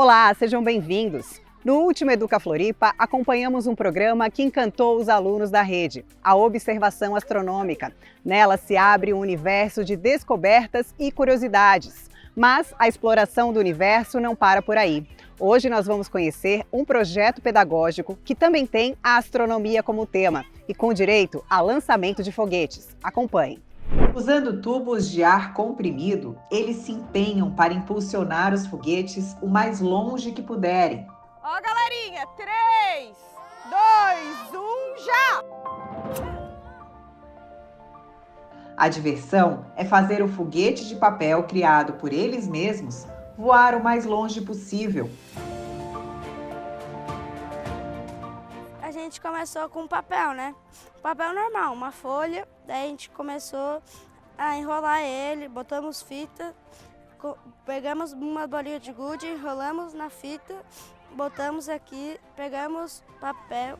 Olá, sejam bem-vindos! No último Educa Floripa, acompanhamos um programa que encantou os alunos da rede, a Observação Astronômica. Nela se abre um universo de descobertas e curiosidades. Mas a exploração do universo não para por aí. Hoje nós vamos conhecer um projeto pedagógico que também tem a astronomia como tema e com direito a lançamento de foguetes. Acompanhe! Usando tubos de ar comprimido, eles se empenham para impulsionar os foguetes o mais longe que puderem. Ó, galerinha, 3, 2, 1, já! A diversão é fazer o foguete de papel criado por eles mesmos voar o mais longe possível. A gente começou com papel, né? Papel normal, uma folha. Daí a gente começou a enrolar ele, botamos fita, pegamos uma bolinha de gude, enrolamos na fita, botamos aqui, pegamos papel,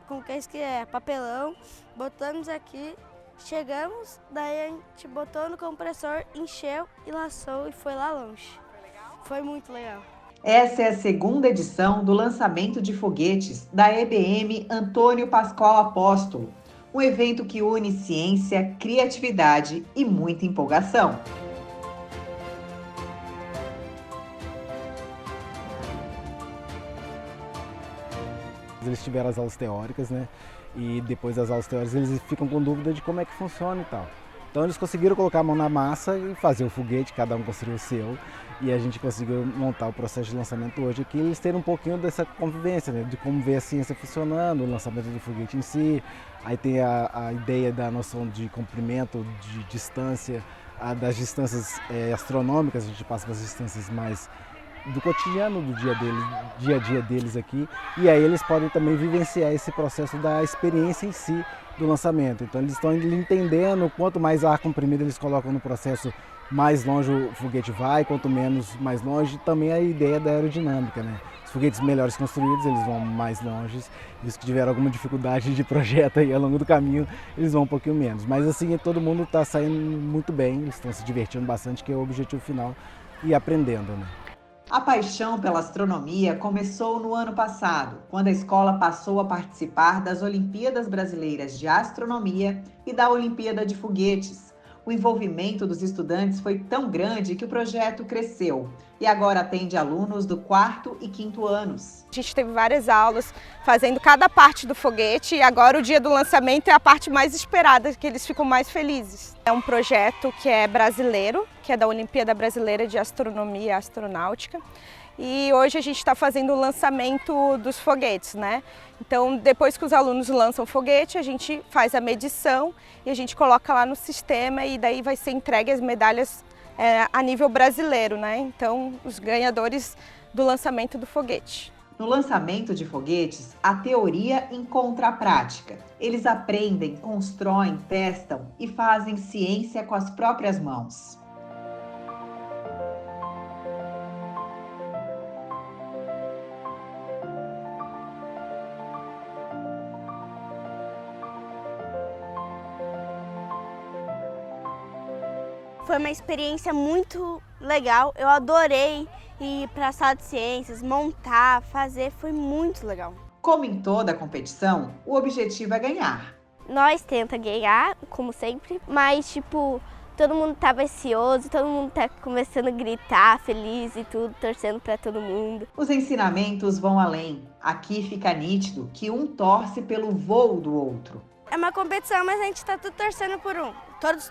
com que é papelão, botamos aqui, chegamos, daí a gente botou no compressor, encheu e lançou e foi lá longe. Foi muito legal. Essa é a segunda edição do lançamento de foguetes da EBM Antônio Pascoal Apóstolo, um evento que une ciência, criatividade e muita empolgação. Eles tiveram as aulas teóricas, né? E depois das aulas teóricas eles ficam com dúvida de como é que funciona e tal. Então eles conseguiram colocar a mão na massa e fazer o foguete, cada um construiu o seu. E a gente conseguiu montar o processo de lançamento hoje aqui, eles terem um pouquinho dessa convivência, né? De como ver a ciência funcionando, o lançamento do foguete em si. Aí tem a ideia da noção de comprimento, de distância, das distâncias astronômicas, a gente passa para as distâncias mais do cotidiano do dia a dia deles aqui, e aí eles podem também vivenciar esse processo da experiência em si do lançamento. Então eles estão entendendo quanto mais ar comprimido eles colocam no processo, mais longe o foguete vai, quanto menos, mais longe. Também a ideia da aerodinâmica, né? Os foguetes melhores construídos, eles vão mais longe, e os que tiveram alguma dificuldade de projeto aí ao longo do caminho, eles vão um pouquinho menos. Mas assim, todo mundo está saindo muito bem, eles estão se divertindo bastante, que é o objetivo final, e aprendendo, né? A paixão pela astronomia começou no ano passado, quando a escola passou a participar das Olimpíadas Brasileiras de Astronomia e da Olimpíada de Foguetes. O envolvimento dos estudantes foi tão grande que o projeto cresceu e agora atende alunos do 4º e 5º anos. A gente teve várias aulas fazendo cada parte do foguete e agora o dia do lançamento é a parte mais esperada, que eles ficam mais felizes. É um projeto que é brasileiro, que é da Olimpíada Brasileira de Astronomia e Astronáutica. E hoje a gente está fazendo o lançamento dos foguetes, né? Então, depois que os alunos lançam o foguete, a gente faz a medição e a gente coloca lá no sistema e daí vai ser entregue as medalhas a nível brasileiro, né? Então, os ganhadores do lançamento do foguete. No lançamento de foguetes, a teoria encontra a prática. Eles aprendem, constroem, testam e fazem ciência com as próprias mãos. Foi uma experiência muito legal, eu adorei ir para a sala de ciências, montar, fazer, foi muito legal. Como em toda competição, o objetivo é ganhar. Nós tentamos ganhar, como sempre, mas todo mundo estava ansioso, todo mundo tá começando a gritar, feliz e tudo, torcendo para todo mundo. Os ensinamentos vão além. Aqui fica nítido que um torce pelo voo do outro. É uma competição, mas a gente está tudo torcendo por um. Todos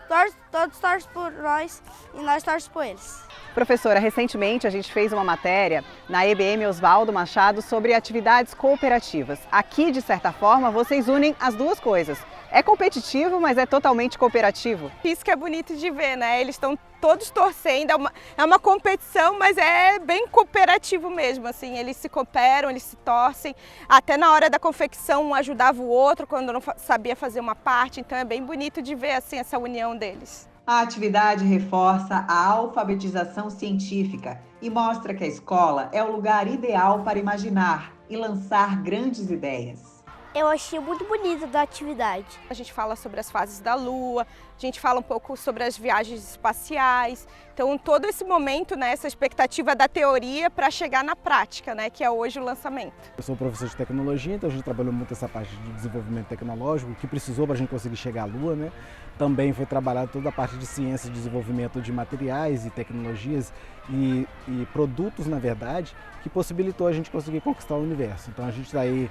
torcem por nós e nós torcemos por eles. Professora, recentemente a gente fez uma matéria na EBM Oswaldo Machado sobre atividades cooperativas. Aqui, de certa forma, vocês unem as duas coisas. É competitivo, mas é totalmente cooperativo. Isso que é bonito de ver, né? Eles estão todos torcendo, é uma competição, mas é bem cooperativo mesmo, assim, eles se cooperam, eles se torcem, até na hora da confecção um ajudava o outro quando não sabia fazer uma parte, então é bem bonito de ver assim essa união deles. A atividade reforça a alfabetização científica e mostra que a escola é o lugar ideal para imaginar e lançar grandes ideias. Eu achei muito bonita da atividade. A gente fala sobre as fases da Lua, a gente fala um pouco sobre as viagens espaciais. Então, todo esse momento, né, essa expectativa da teoria para chegar na prática, né, que é hoje o lançamento. Eu sou professor de tecnologia, então a gente trabalhou muito essa parte de desenvolvimento tecnológico, que precisou para a gente conseguir chegar à Lua, né? Também foi trabalhada toda a parte de ciência e desenvolvimento de materiais e tecnologias e produtos, na verdade, que possibilitou a gente conseguir conquistar o universo. Então a gente está aí,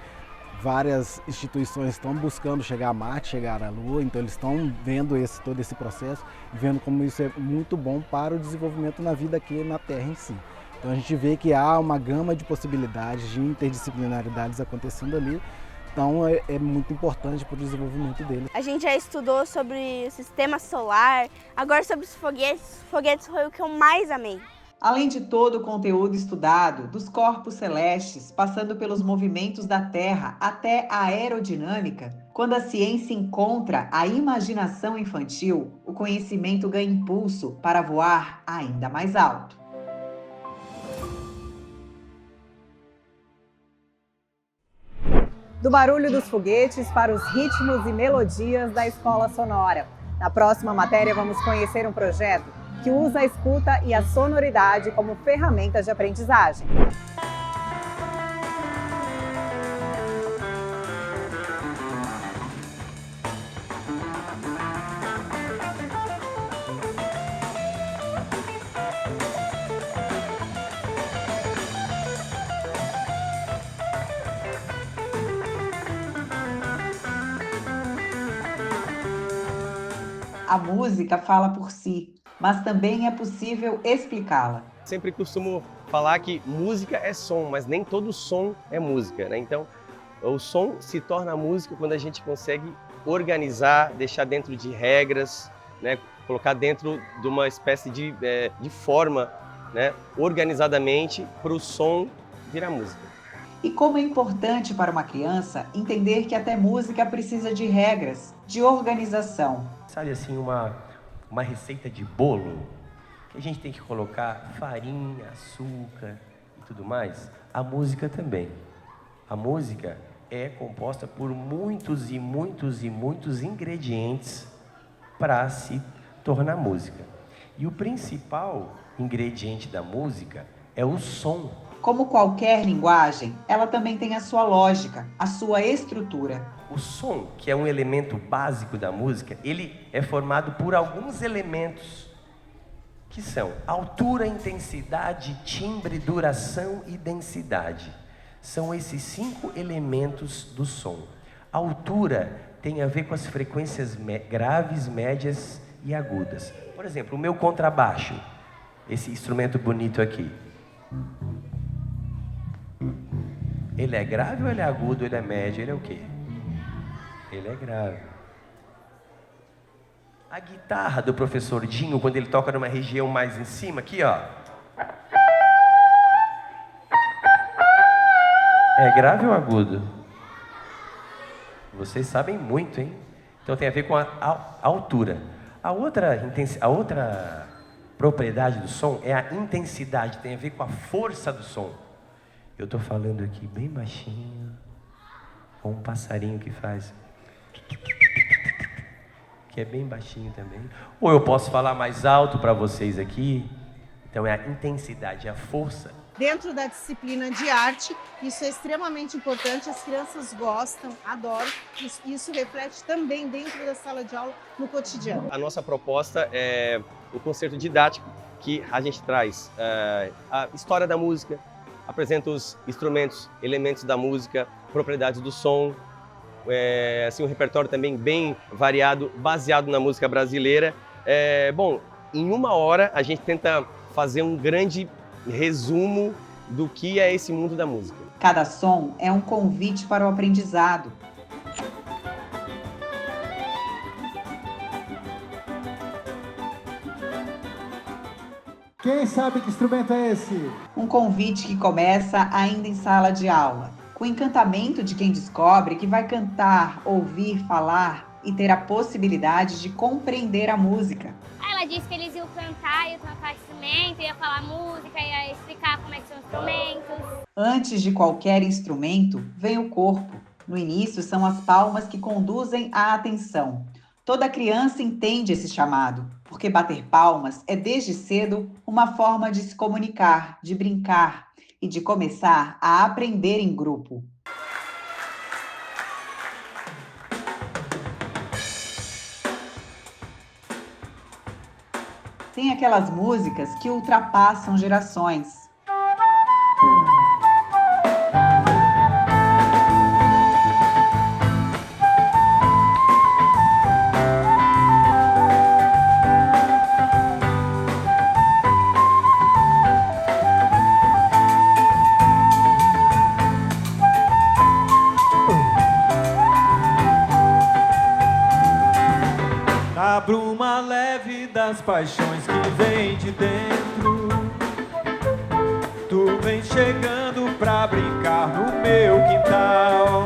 várias instituições estão buscando chegar a Marte, chegar à Lua, então eles estão vendo todo esse processo, vendo como isso é muito bom para o desenvolvimento na vida aqui na Terra em si. Então a gente vê que há uma gama de possibilidades, de interdisciplinaridades acontecendo ali, então é muito importante para o desenvolvimento deles. A gente já estudou sobre o sistema solar, agora sobre os foguetes. Os foguetes foi o que eu mais amei. Além de todo o conteúdo estudado, dos corpos celestes, passando pelos movimentos da Terra até a aerodinâmica, quando a ciência encontra a imaginação infantil, o conhecimento ganha impulso para voar ainda mais alto. Do barulho dos foguetes para os ritmos e melodias da escola sonora. Na próxima matéria, vamos conhecer um projeto que usa a escuta e a sonoridade como ferramentas de aprendizagem. A música fala por si, mas também é possível explicá-la. Sempre costumo falar que música é som, mas nem todo som é música, né? Então, o som se torna música quando a gente consegue organizar, deixar dentro de regras, né? Colocar dentro de uma espécie de forma, né? Organizadamente, para o som virar música. E como é importante para uma criança entender que até música precisa de regras, de organização. Sabe assim, uma receita de bolo, que a gente tem que colocar farinha, açúcar e tudo mais? A música também. A música é composta por muitos e muitos e muitos ingredientes para se tornar música. E o principal ingrediente da música é o som. Como qualquer linguagem, ela também tem a sua lógica, a sua estrutura. O som, que é um elemento básico da música, ele é formado por alguns elementos que são altura, intensidade, timbre, duração e densidade. São esses 5 elementos do som. A altura tem a ver com as frequências graves, médias e agudas. Por exemplo, o meu contrabaixo, esse instrumento bonito aqui. Ele é grave ou ele é agudo, ele é médio, ele é o quê? Ele é grave. A guitarra do professor Dinho, quando ele toca numa região mais em cima, aqui ó. É grave ou agudo? Vocês sabem muito, hein? Então tem a ver com a altura. A outra propriedade do som é a intensidade, tem a ver com a força do som. Eu estou falando aqui bem baixinho, com um passarinho que faz, que é bem baixinho também. Ou eu posso falar mais alto para vocês aqui. Então é a intensidade, é a força. Dentro da disciplina de arte, isso é extremamente importante, as crianças gostam, adoram, isso reflete também dentro da sala de aula, no cotidiano. A nossa proposta é o concerto didático, que a gente traz a história da música, apresenta os instrumentos, elementos da música, propriedades do som, assim, um repertório também bem variado, baseado na música brasileira. Bom, em 1 hora a gente tenta fazer um grande resumo do que é esse mundo da música. Cada som é um convite para o aprendizado. Quem sabe que instrumento é esse? Um convite que começa ainda em sala de aula, com o encantamento de quem descobre que vai cantar, ouvir, falar e ter a possibilidade de compreender a música. Ela disse que eles iam cantar, iam tocar instrumento, ia falar música, ia explicar como é que são os instrumentos. Antes de qualquer instrumento, vem o corpo. No início, são as palmas que conduzem a atenção. Toda criança entende esse chamado, porque bater palmas é desde cedo uma forma de se comunicar, de brincar e de começar a aprender em grupo. Tem aquelas músicas que ultrapassam gerações. A bruma leve das paixões que vem de dentro, tu vem chegando pra brincar no meu quintal,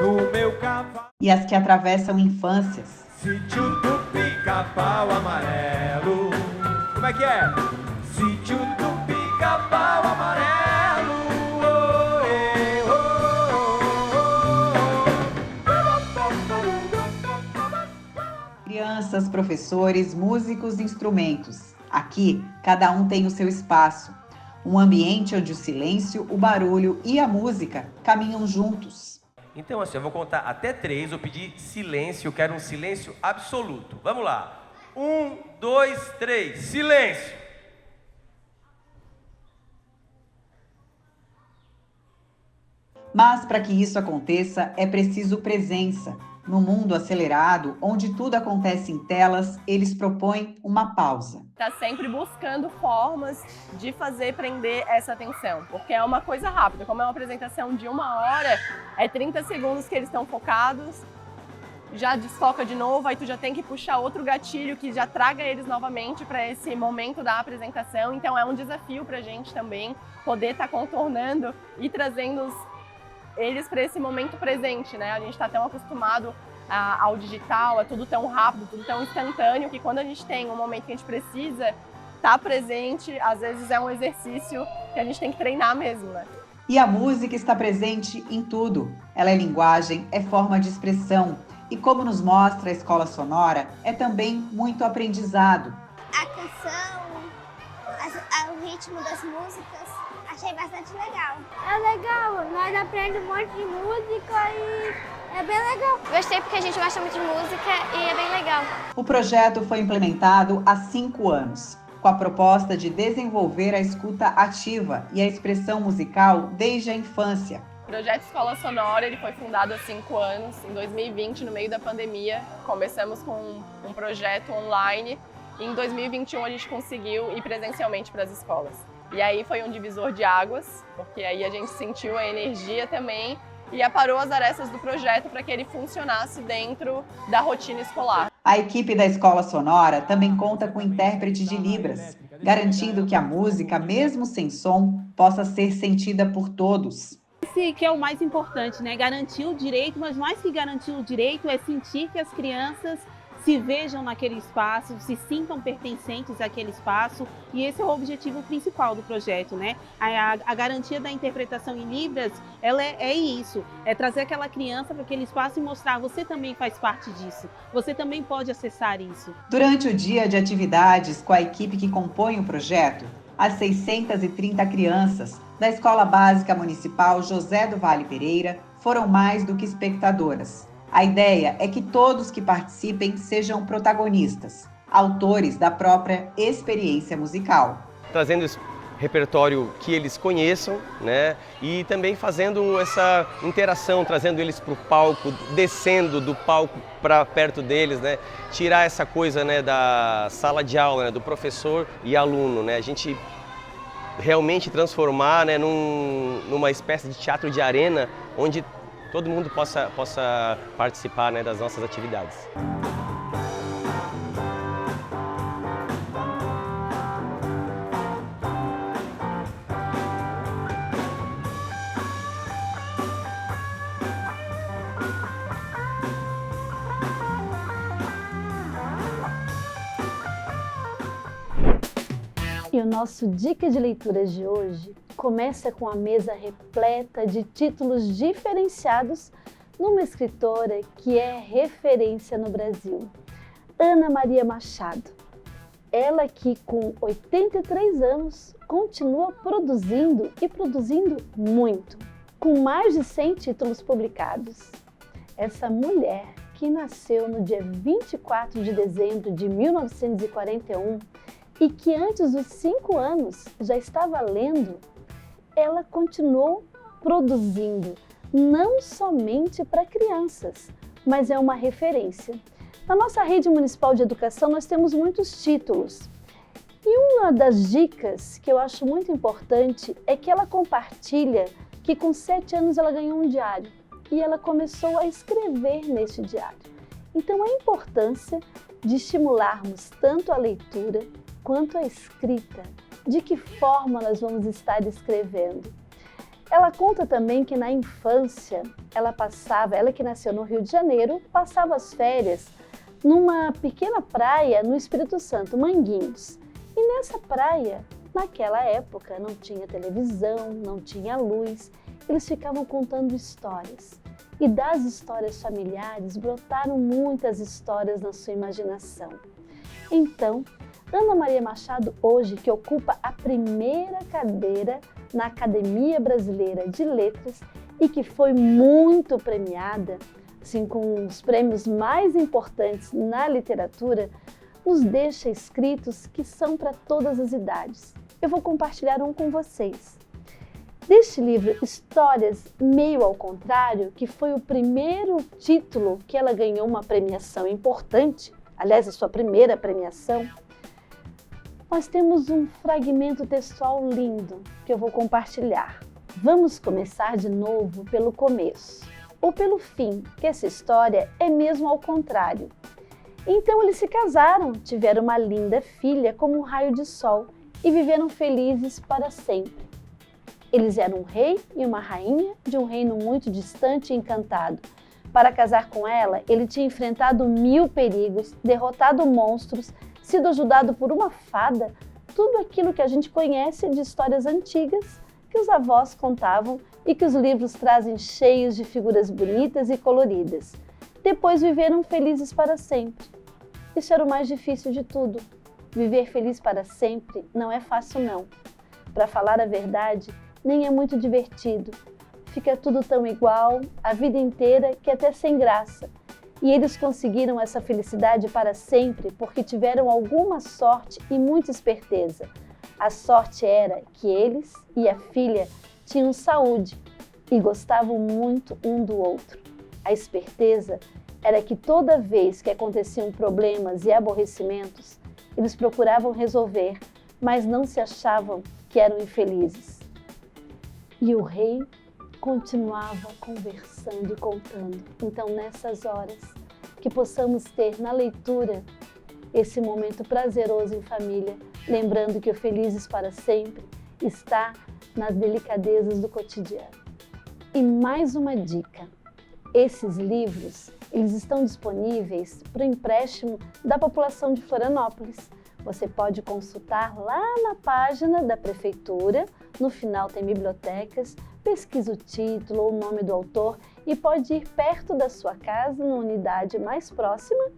no meu cavalo. E as que atravessam infâncias. Sítio do Pica-Pau Amarelo. Como é que é? Sítio do Pica-Pau Amarelo. Crianças, professores, músicos, instrumentos. Aqui, cada um tem o seu espaço. Um ambiente onde o silêncio, o barulho e a música caminham juntos. Então, assim, eu vou contar até 3, eu pedi silêncio, eu quero um silêncio absoluto. Vamos lá. 1, 2, 3, silêncio. Mas para que isso aconteça, é preciso presença. No mundo acelerado, onde tudo acontece em telas, eles propõem uma pausa. Está sempre buscando formas de fazer prender essa atenção, porque é uma coisa rápida. Como é uma apresentação de 1 hora, é 30 segundos que eles estão focados, já desfoca de novo, aí tu já tem que puxar outro gatilho que já traga eles novamente para esse momento da apresentação. Então é um desafio para a gente também poder estar contornando e trazendo eles para esse momento presente, né? A gente está tão acostumado ao digital, é tudo tão rápido, tudo tão instantâneo, que quando a gente tem um momento que a gente precisa estar presente, às vezes é um exercício que a gente tem que treinar mesmo, né? E a música está presente em tudo. Ela é linguagem, é forma de expressão. E como nos mostra a Escola Sonora, é também muito aprendizado. A canção, o ritmo das músicas, achei bastante legal. É legal, nós aprendemos um monte de música e é bem legal. Gostei porque a gente gosta muito de música e é bem legal. O projeto foi implementado há 5 anos, com a proposta de desenvolver a escuta ativa e a expressão musical desde a infância. O Projeto Escola Sonora ele foi fundado há 5 anos. Em 2020, no meio da pandemia, começamos com um projeto online. E em 2021 a gente conseguiu ir presencialmente para as escolas. E aí foi um divisor de águas, porque aí a gente sentiu a energia também e aparou as arestas do projeto para que ele funcionasse dentro da rotina escolar. A equipe da Escola Sonora também conta com intérprete de Libras, garantindo que a música, mesmo sem som, possa ser sentida por todos. Esse que é o mais importante, né? Garantir o direito, mas mais que garantir o direito é sentir que as crianças se vejam naquele espaço, se sintam pertencentes àquele espaço, e esse é o objetivo principal do projeto, né? A garantia da interpretação em Libras, ela é isso, é trazer aquela criança para aquele espaço e mostrar, você também faz parte disso, você também pode acessar isso. Durante o dia de atividades com a equipe que compõe o projeto, as 630 crianças da Escola Básica Municipal José do Vale Pereira foram mais do que espectadoras. A ideia é que todos que participem sejam protagonistas, autores da própria experiência musical. Trazendo esse repertório que eles conheçam, né? E também fazendo essa interação, trazendo eles para o palco, descendo do palco para perto deles, né? Tirar essa coisa, né, da sala de aula, né, do professor e aluno, né? A gente realmente transformar, né, numa espécie de teatro de arena, onde todo mundo possa participar, né, das nossas atividades. E o nosso Dica de Leitura de hoje começa com a mesa repleta de títulos diferenciados numa escritora que é referência no Brasil, Ana Maria Machado. Ela que com 83 anos continua produzindo e produzindo muito, com mais de 100 títulos publicados. Essa mulher que nasceu no dia 24 de dezembro de 1941 e que antes dos 5 anos já estava lendo, ela continuou produzindo, não somente para crianças, mas é uma referência. Na nossa rede municipal de educação nós temos muitos títulos. E uma das dicas que eu acho muito importante é que ela compartilha que com 7 anos ela ganhou um diário e ela começou a escrever neste diário. Então a importância de estimularmos tanto a leitura quanto a escrita, de que forma nós vamos estar escrevendo. Ela conta também que na infância ela que nasceu no Rio de Janeiro, passava as férias numa pequena praia no Espírito Santo, Manguinhos. E nessa praia, naquela época, não tinha televisão, não tinha luz, eles ficavam contando histórias. E das histórias familiares brotaram muitas histórias na sua imaginação. Então, Ana Maria Machado, hoje, que ocupa a primeira cadeira na Academia Brasileira de Letras e que foi muito premiada, assim, com os prêmios mais importantes na literatura, nos deixa escritos que são para todas as idades. Eu vou compartilhar um com vocês. Deste livro, Histórias Meio ao Contrário, que foi o primeiro título que ela ganhou uma premiação importante, aliás, a sua primeira premiação, nós temos um fragmento textual lindo que eu vou compartilhar. Vamos começar de novo pelo começo, ou pelo fim, que essa história é mesmo ao contrário. Então eles se casaram, tiveram uma linda filha como um raio de sol e viveram felizes para sempre. Eles eram um rei e uma rainha de um reino muito distante e encantado. Para casar com ela, ele tinha enfrentado 1000 perigos, derrotado monstros, sido ajudado por uma fada, tudo aquilo que a gente conhece de histórias antigas que os avós contavam e que os livros trazem cheios de figuras bonitas e coloridas. Depois viveram felizes para sempre. Isso era o mais difícil de tudo. Viver feliz para sempre não é fácil não. Para falar a verdade, nem é muito divertido. Fica tudo tão igual, a vida inteira, que até sem graça. E eles conseguiram essa felicidade para sempre porque tiveram alguma sorte e muita esperteza. A sorte era que eles e a filha tinham saúde e gostavam muito um do outro. A esperteza era que toda vez que aconteciam problemas e aborrecimentos, eles procuravam resolver, mas não se achavam que eram infelizes. E o rei continuava conversando e contando. Então, nessas horas, que possamos ter na leitura esse momento prazeroso em família, lembrando que o Felizes para Sempre está nas delicadezas do cotidiano. E mais uma dica, esses livros, eles estão disponíveis para o empréstimo da população de Florianópolis. Você pode consultar lá na página da prefeitura, no final tem bibliotecas, pesquisa o título ou o nome do autor e pode ir perto da sua casa, na unidade mais próxima,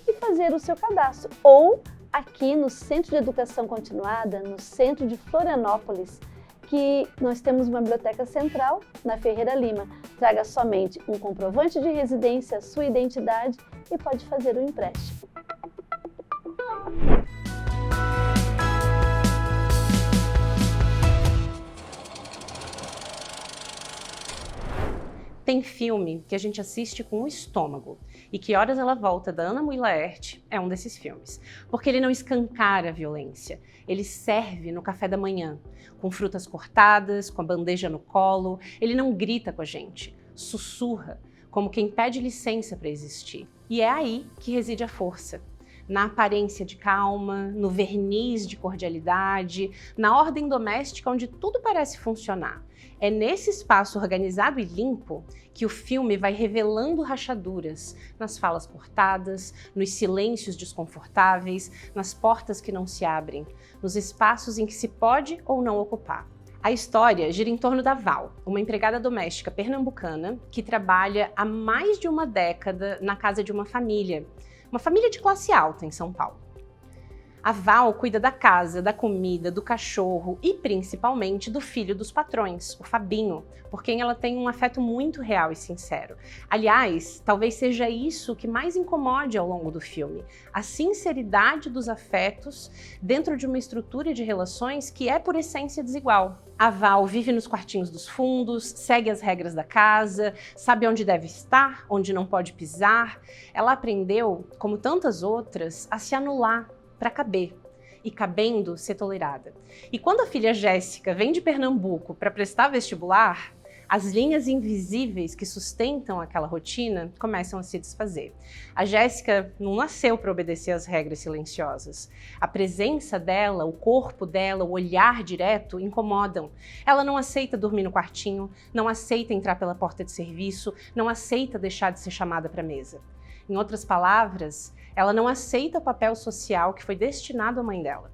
e fazer o seu cadastro. Ou aqui no Centro de Educação Continuada, no centro de Florianópolis, que nós temos uma biblioteca central na Ferreira Lima. Traga somente um comprovante de residência, sua identidade e pode fazer o empréstimo. Tem filme que a gente assiste com o estômago e Que Horas Ela Volta, da Ana Mui Laerte, é um desses filmes. Porque ele não escancara a violência, ele serve no café da manhã, com frutas cortadas, com a bandeja no colo, ele não grita com a gente, sussurra, como quem pede licença para existir. E é aí que reside a força. Na aparência de calma, no verniz de cordialidade, na ordem doméstica onde tudo parece funcionar. É nesse espaço organizado e limpo que o filme vai revelando rachaduras nas falas cortadas, nos silêncios desconfortáveis, nas portas que não se abrem, nos espaços em que se pode ou não ocupar. A história gira em torno da Val, uma empregada doméstica pernambucana que trabalha há mais de uma década na casa de uma família de classe alta em São Paulo. A Val cuida da casa, da comida, do cachorro e principalmente do filho dos patrões, o Fabinho, por quem ela tem um afeto muito real e sincero. Aliás, talvez seja isso que mais incomode ao longo do filme, a sinceridade dos afetos dentro de uma estrutura de relações que é por essência desigual. A Val vive nos quartinhos dos fundos, segue as regras da casa, sabe onde deve estar, onde não pode pisar. Ela aprendeu, como tantas outras, a se anular para caber, e cabendo ser tolerada. E quando a filha Jéssica vem de Pernambuco para prestar vestibular, as linhas invisíveis que sustentam aquela rotina começam a se desfazer. A Jéssica não nasceu para obedecer às regras silenciosas. A presença dela, o corpo dela, o olhar direto incomodam. Ela não aceita dormir no quartinho, não aceita entrar pela porta de serviço, não aceita deixar de ser chamada para a mesa. Em outras palavras, ela não aceita o papel social que foi destinado à mãe dela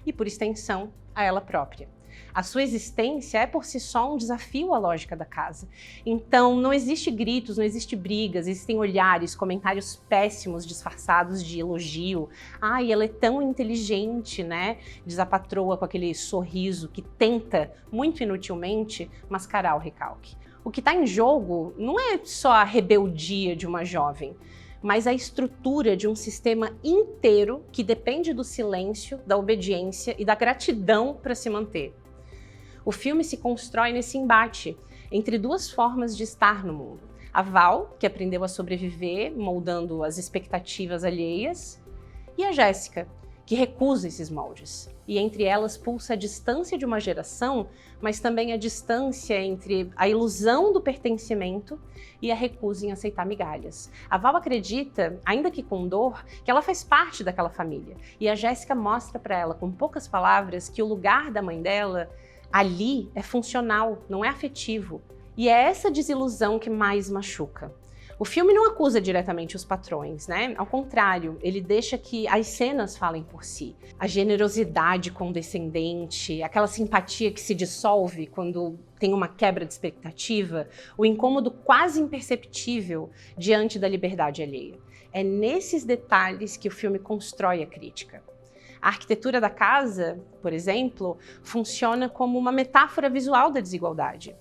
e, por extensão, a ela própria. A sua existência é por si só um desafio à lógica da casa. Então, não existe gritos, não existe brigas, existem olhares, comentários péssimos disfarçados de elogio. Ai, ela é tão inteligente, né? Diz a patroa com aquele sorriso que tenta, muito inutilmente, mascarar o recalque. O que está em jogo não é só a rebeldia de uma jovem, mas a estrutura de um sistema inteiro que depende do silêncio, da obediência e da gratidão para se manter. O filme se constrói nesse embate entre duas formas de estar no mundo. A Val, que aprendeu a sobreviver, moldando as expectativas alheias, e a Jéssica, que recusa esses moldes. E entre elas pulsa a distância de uma geração, mas também a distância entre a ilusão do pertencimento e a recusa em aceitar migalhas. A Val acredita, ainda que com dor, que ela faz parte daquela família. E a Jéssica mostra para ela, com poucas palavras, que o lugar da mãe dela ali é funcional, não é afetivo. E é essa desilusão que mais machuca. O filme não acusa diretamente os patrões, né? Ao contrário, ele deixa que as cenas falem por si. A generosidade condescendente, aquela simpatia que se dissolve quando tem uma quebra de expectativa, o incômodo quase imperceptível diante da liberdade alheia. É nesses detalhes que o filme constrói a crítica. A arquitetura da casa, por exemplo, funciona como uma metáfora visual da desigualdade.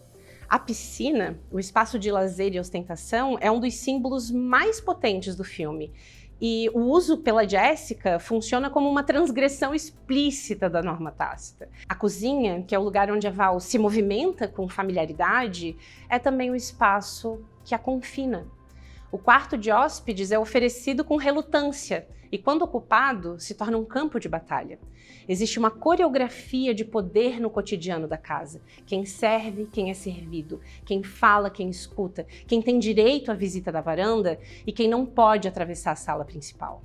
A piscina, o espaço de lazer e ostentação, é um dos símbolos mais potentes do filme. E o uso pela Jéssica funciona como uma transgressão explícita da norma tácita. A cozinha, que é o lugar onde a Val se movimenta com familiaridade, é também o espaço que a confina. O quarto de hóspedes é oferecido com relutância e, quando ocupado, se torna um campo de batalha. Existe uma coreografia de poder no cotidiano da casa. Quem serve, quem é servido, quem fala, quem escuta, quem tem direito à visita da varanda e quem não pode atravessar a sala principal.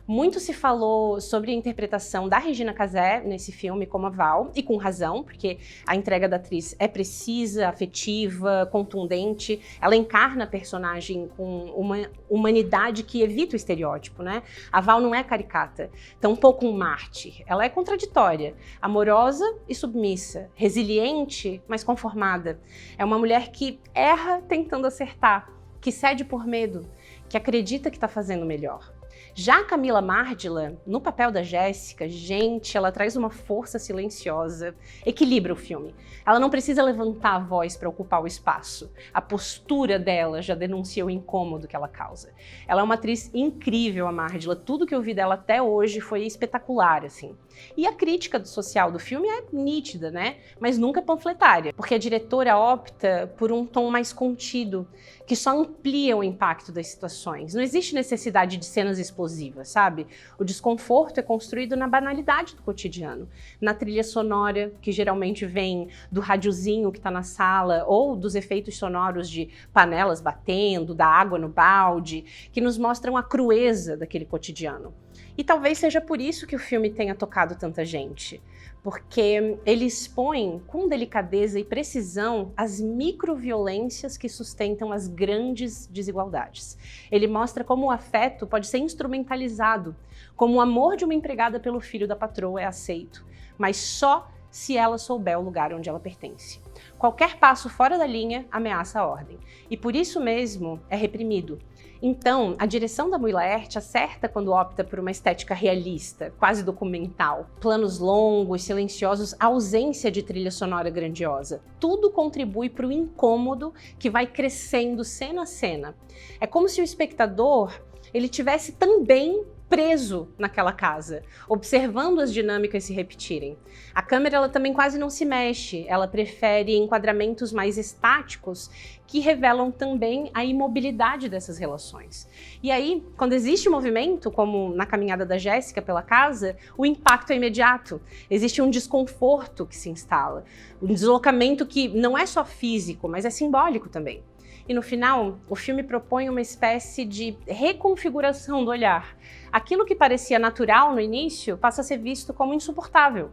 Muito se falou sobre a interpretação da Regina Casé nesse filme como a Val, e com razão, porque a entrega da atriz é precisa, afetiva, contundente. Ela encarna a personagem com uma humanidade que evita o estereótipo, né? A Val não é caricata, tampouco um mártir. Ela é contraditória, amorosa e submissa, resiliente, mas conformada. É uma mulher que erra tentando acertar, que cede por medo, que acredita que está fazendo melhor. Já a Camila Márdila, no papel da Jéssica, gente, ela traz uma força silenciosa, equilibra o filme. Ela não precisa levantar a voz para ocupar o espaço. A postura dela já denuncia o incômodo que ela causa. Ela é uma atriz incrível, a Márdila. Tudo que eu vi dela até hoje foi espetacular, assim. E a crítica social do filme é nítida, né? Mas nunca panfletária, porque a diretora opta por um tom mais contido, que só amplia o impacto das situações. Não existe necessidade de cenas explosivas, sabe? O desconforto é construído na banalidade do cotidiano, na trilha sonora, que geralmente vem do radiozinho que está na sala, ou dos efeitos sonoros de panelas batendo, da água no balde, que nos mostram a crueza daquele cotidiano. E talvez seja por isso que o filme tenha tocado tanta gente, porque ele expõe com delicadeza e precisão as microviolências que sustentam as grandes desigualdades. Ele mostra como o afeto pode ser instrumentalizado, como o amor de uma empregada pelo filho da patroa é aceito, mas só se ela souber o lugar onde ela pertence. Qualquer passo fora da linha ameaça a ordem, e por isso mesmo é reprimido. Então, a direção da Mui Laerte acerta quando opta por uma estética realista, quase documental. Planos longos, silenciosos, ausência de trilha sonora grandiosa. Tudo contribui para o incômodo que vai crescendo cena a cena. É como se o espectador ele tivesse também preso naquela casa, observando as dinâmicas se repetirem. A câmera ela também quase não se mexe, ela prefere enquadramentos mais estáticos que revelam também a imobilidade dessas relações. E aí, quando existe movimento, como na caminhada da Jéssica pela casa, o impacto é imediato. Existe um desconforto que se instala, um deslocamento que não é só físico, mas é simbólico também. E no final, o filme propõe uma espécie de reconfiguração do olhar. Aquilo que parecia natural no início passa a ser visto como insuportável.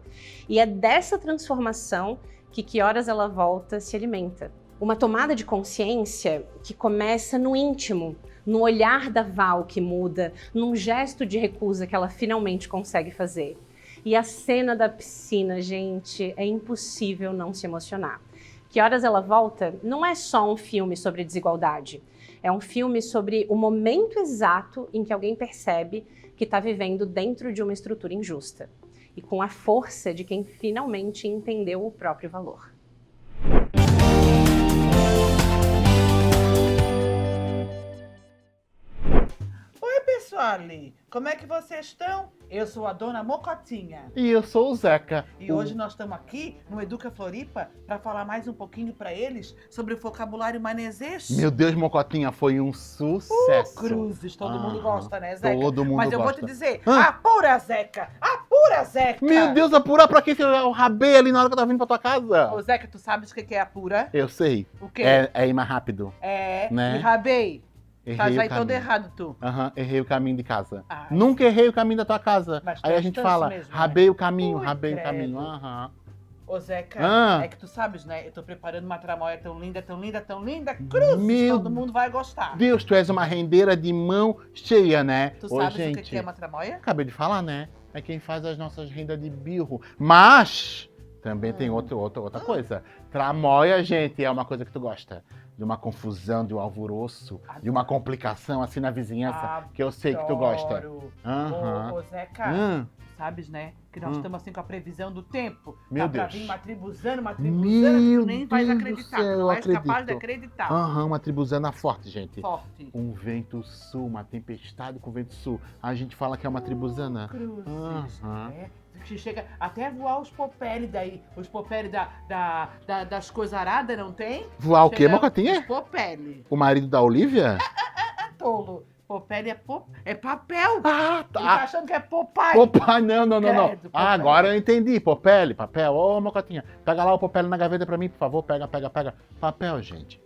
E é dessa transformação que horas ela volta se alimenta. Uma tomada de consciência que começa no íntimo, no olhar da Val que muda, num gesto de recusa que ela finalmente consegue fazer. E a cena da piscina, gente, é impossível não se emocionar. Que Horas Ela Volta não é só um filme sobre desigualdade. É um filme sobre o momento exato em que alguém percebe que está vivendo dentro de uma estrutura injusta. E com a força de quem finalmente entendeu o próprio valor. Oi, pessoal! Como é que vocês estão? Eu sou a Dona Mocotinha. E eu sou o Zeca. E hoje nós estamos aqui no Educa Floripa para falar mais um pouquinho para eles sobre o vocabulário manezês. Meu Deus, Mocotinha, foi um sucesso. Cruzes, todo mundo gosta, né, Zeca? Todo mundo Mas eu gosta. vou te dizer, apura, Zeca! Apura, Zeca! Meu Deus, apurar pra que eu rabei ali na hora que eu tava vindo pra tua casa? Ô, Zeca, tu sabes o que é apura? Eu sei. O quê? É ir mais rápido. Né? E rabei. Tá Errei já o todo caminho. errado, tu. Errei o caminho de casa. Ai. Nunca errei o caminho da tua casa. Mas Aí a gente fala, mesmo, né? rabei o caminho, Ui, rabei o credo. caminho. Ô, Zeca, é que tu sabes, né? Eu tô preparando uma tramóia tão linda, tão linda, tão linda. Cruzes, Meu todo mundo vai gostar. Deus, tu és uma rendeira de mão cheia, né? Tu Ô, sabes gente, o que é uma tramóia? acabei de falar, né? É quem faz as nossas rendas de birro. Mas também tem outra coisa. Tramóia, gente, é uma coisa que tu gosta. De uma confusão, de um alvoroço, de uma complicação assim na vizinhança, que eu sei que tu gosta. Ô, Zeca, sabes, né? Que nós estamos assim com a previsão do tempo. Meu Tá pra Deus. vir uma tribuzana, que tu nem vais Deus acreditar. do céu, Tu eu és capaz acredito. de acreditar. Uma tribuzana forte, gente. Forte. Um vento sul, uma tempestade com vento sul. A gente fala que é uma tribuzana. Cruzes, né? Que chega até voar os popeli daí. Os popeli das coisas aradas, não tem? Voar o quê, Mocotinha? Os popeli. O marido da Olivia? Tolo. Popeli é papel. Tá. Ele tá achando que é Popeye. Popeye, não. Credo, Popeye. Agora eu entendi. Papel. Ô, Mocotinha, pega lá o papel na gaveta pra mim, por favor. Pega. Papel, gente.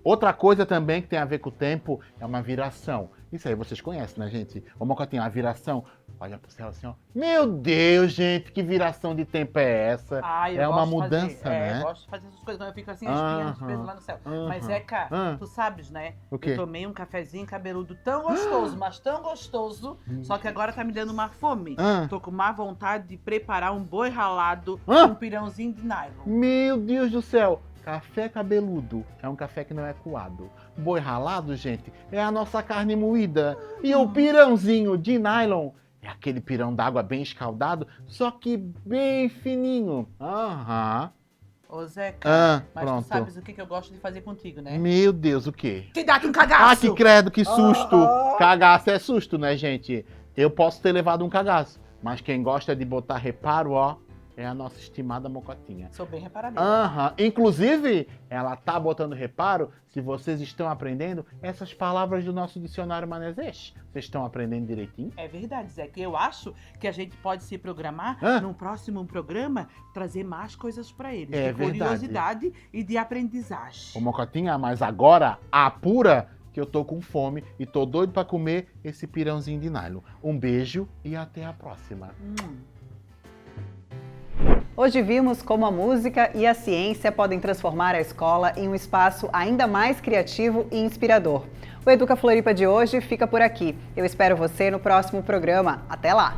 Outra coisa também que tem a ver com o tempo é uma viração. Isso aí vocês conhecem, né, gente? Ô, Mocotinha, a viração. Olha pro céu assim, ó. Meu Deus, gente, que viração de tempo é essa? Eu é uma gosto de mudança, fazer, né? Eu gosto de fazer essas coisas, eu fico assim, espiando os pesos lá no céu. Mas, Zeca, tu sabes, né? O quê? Eu tomei um cafezinho cabeludo tão gostoso, mas tão gostoso, só que agora tá me dando uma fome. Tô com má vontade de preparar um boi ralado com um pirãozinho de nylon. Meu Deus do céu! Café cabeludo é um café que não é coado. Boi ralado, gente, é a nossa carne moída. E o pirãozinho de nylon é aquele pirão d'água bem escaldado, só que bem fininho. Ô, Zeca, mas pronto. tu sabes o que eu gosto de fazer contigo, né? Meu Deus, o quê? Te dá aqui um cagaço! Que credo, que susto! Cagaço é susto, né, gente? Eu posso ter levado um cagaço, mas quem gosta de botar reparo, é a nossa estimada Mocotinha. Sou bem reparadora. Inclusive, ela tá botando reparo se vocês estão aprendendo essas palavras do nosso dicionário manezês. Vocês estão aprendendo direitinho? É verdade, Zé, que eu acho que a gente pode se programar num próximo programa, trazer mais coisas para eles. É de verdade. Curiosidade e de aprendizagem. Ô, Mocotinha, mas agora apura que eu tô com fome e tô doido para comer esse pirãozinho de nylon. Um beijo e até a próxima. Hoje vimos como a música e a ciência podem transformar a escola em um espaço ainda mais criativo e inspirador. O Educa Floripa de hoje fica por aqui. Eu espero você no próximo programa. Até lá!